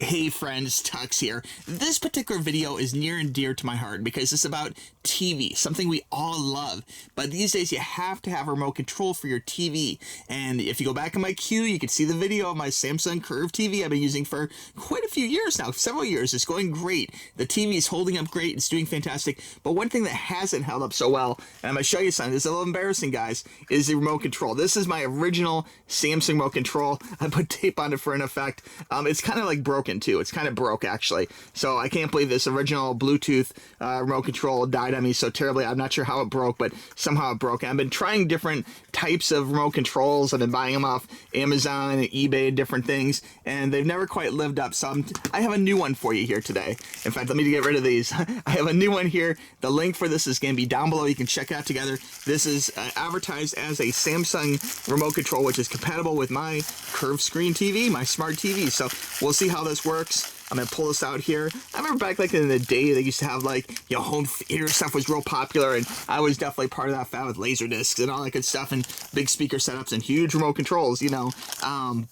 Hey friends, TUXX here. This particular video is near and dear to my heart because it's about TV, something we all love. But these days you have to have a remote control for your TV. And if you go back in my queue, you can see the video of my Samsung Curve TV I've been using for quite a few years now, several years. It's going great. The TV is holding up great. It's doing fantastic. But one thing that hasn't held up so well, and I'm going to show you something, this is a little embarrassing, guys, is the remote control. This is my original Samsung remote control. I put tape on it for an effect. It's kind of like broken too. It's kind of broke actually. So I can't believe this original Bluetooth remote control died on me so terribly. I'm not sure how it broke, but somehow it broke. And I've been trying different types of remote controls. I've been buying them off Amazon and eBay and different things, and they've never quite lived up. So I have a new one for you here today. In fact, let me get rid of these. I have a new one here. The link for this is going to be down below. You can check it out together. This is advertised as a Samsung remote control, which is compatible with my curved screen TV, my smart TV. So we'll see how this works. I'm going to pull this out here. I remember back like in the day they used to have like, you know, home theater stuff was real popular, and I was definitely part of that fad with laser discs and all that good stuff and big speaker setups and huge remote controls, you know.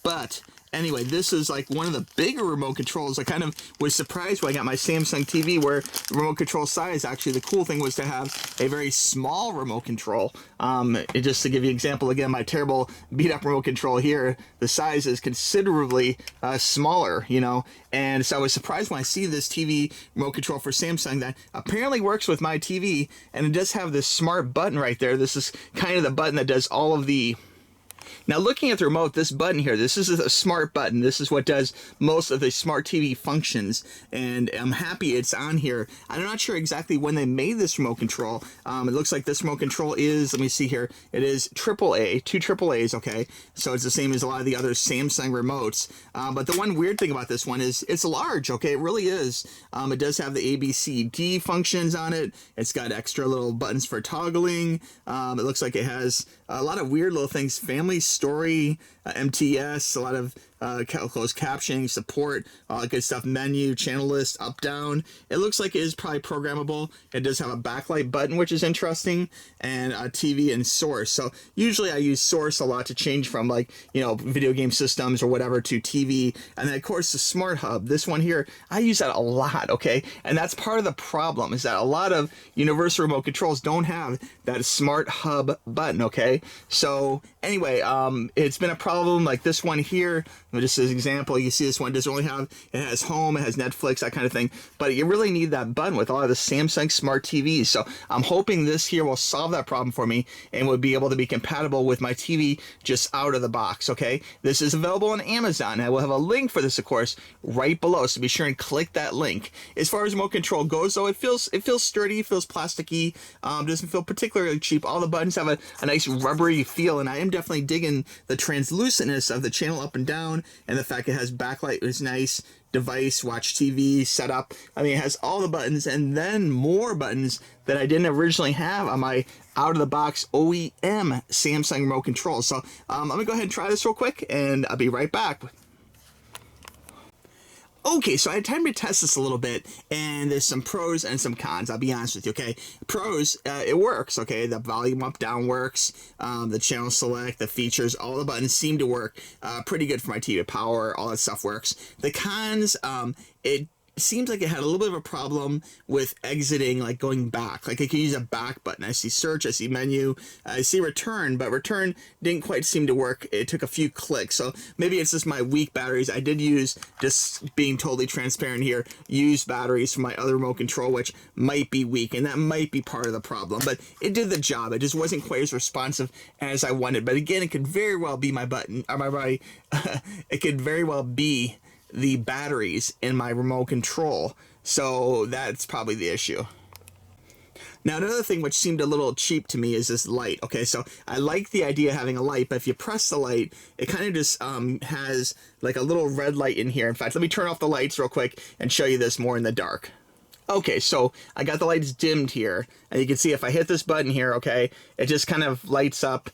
But anyway, this is like one of the bigger remote controls. I kind of was surprised when I got my Samsung TV where the remote control size, actually the cool thing was to have a very small remote control. Just to give you an example, again, my terrible beat up remote control here, the size is considerably smaller, you know. And so I was surprised when I see this TV remote control for Samsung that apparently works with my TV, and it does have this smart button right there. This is kind of the button that does all of the... Now looking at the remote, this button here, this is a smart button. This is what does most of the smart TV functions, and I'm happy it's on here. I'm not sure exactly when they made this remote control. It looks like this remote control is, let me see here, it is AAA, two AAAs, okay? So it's the same as a lot of the other Samsung remotes. But the one weird thing about this one is it's large, okay? It really is. It does have the A, B, C, D functions on it. It's got extra little buttons for toggling. It looks like it has a lot of weird little things, family story, MTS, a lot of closed captioning, support, all that good stuff, menu, channel list, up, down. It looks like it is probably programmable. It does have a backlight button, which is interesting, and a TV and source. So usually I use source a lot to change from, like, you know, video game systems or whatever to TV. And then of course the smart hub, this one here, I use that a lot, okay? And that's part of the problem, is that a lot of universal remote controls don't have that smart hub button, okay? So anyway, it's been a problem like this one here. Just as an example, you see this one doesn't really have, it has home, it has Netflix, that kind of thing, but you really need that button with a lot of the Samsung smart TVs. So I'm hoping this here will solve that problem for me and will be able to be compatible with my TV just out of the box, okay? This is available on Amazon. I will have a link for this, of course, right below, so be sure and click that link. As far as remote control goes, though, it feels sturdy, it feels plasticky, doesn't feel particularly cheap. All the buttons have a nice rubbery feel, and I am definitely digging the translucentness of the channel up and down, and the fact it has backlight is nice. Device, watch TV, setup. I mean, it has all the buttons and then more buttons that I didn't originally have on my out-of-the-box OEM Samsung remote control. So I'm going to go ahead and try this real quick, and I'll be right back. Okay, so I had time to test this a little bit, and there's some pros and some cons. I'll be honest with you, okay? Pros, it works, okay? The volume up, down works, the channel select, the features, all the buttons seem to work pretty good for my TV. Power, all that stuff works. The cons, it seems like it had a little bit of a problem with exiting, like going back. Like I could use a back button. I see search, I see menu, I see return, but return didn't quite seem to work. It took a few clicks. So maybe it's just my weak batteries. I did use, just being totally transparent here, use batteries from my other remote control, which might be weak, and that might be part of the problem. But it did the job. It just wasn't quite as responsive as I wanted. But again, it could very well be my button, or my body. It could very well be the batteries in my remote control, so that's probably the issue. Now another thing which seemed a little cheap to me is this light. Okay, so I like the idea of having a light, but if you press the light, it kind of just has like a little red light in here. In fact, let me turn off the lights real quick and show you this more in the dark. Okay, so I got the lights dimmed here, and you can see if I hit this button here, okay, it just kind of lights up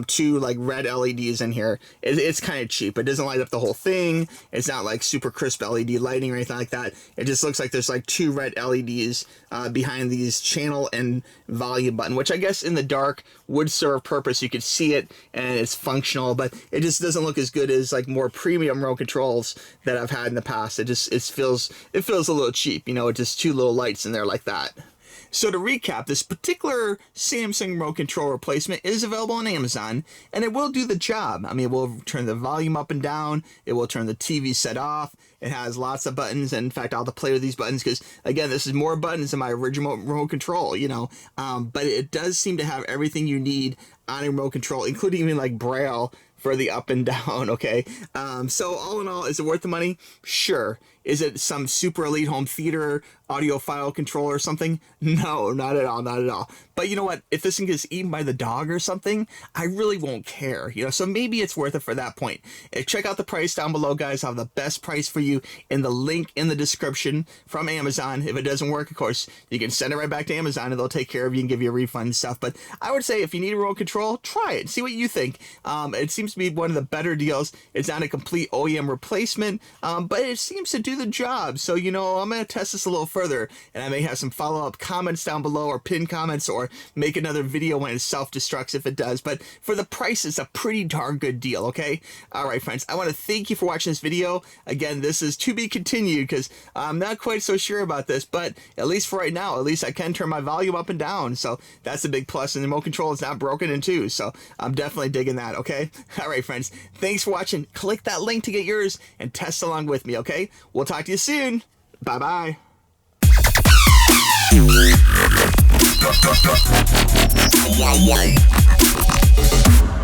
two like red LEDs in here. It's kind of cheap. It doesn't light up the whole thing. It's not like super crisp LED lighting or anything like that. It just looks like there's like two red LEDs behind these channel and volume button, which I guess in the dark would serve a purpose. You could see it and it's functional, but it just doesn't look as good as like more premium remote controls that I've had in the past. It feels a little cheap, you know, it's just two little lights in there like that. So to recap, this particular Samsung remote control replacement is available on Amazon, and it will do the job. I mean, it will turn the volume up and down, it will turn the TV set off, it has lots of buttons, and in fact, I'll have to play with these buttons because, again, this is more buttons than my original remote control, you know, but it does seem to have everything you need on a remote control, including even like Braille for the up and down, okay? So all in all, is it worth the money? Sure. Is it some super elite home theater audiophile controller or something? No, not at all, not at all. But you know what? If this thing gets eaten by the dog or something, I really won't care, you know? So maybe it's worth it for that point. Check out the price down below, guys. I'll have the best price for you in the link in the description from Amazon. If it doesn't work, of course, you can send it right back to Amazon and they'll take care of you and give you a refund and stuff. But I would say if you need a remote control, try it. See what you think. It seems to be one of the better deals. It's not a complete OEM replacement, but it seems to do the job. So, you know, I'm going to test this a little further, and I may have some follow-up comments down below or pinned comments or make another video when it self-destructs if it does. But for the price, it's a pretty darn good deal, okay? All right, friends, I want to thank you for watching this video. Again, this is to be continued because I'm not quite so sure about this, but at least for right now, at least I can turn my volume up and down. So that's a big plus, and the remote control is not broken in two. So I'm definitely digging that, okay? All right, friends, thanks for watching. Click that link to get yours and test along with me, okay? We'll talk to you soon. Bye-bye. Yeah, yeah.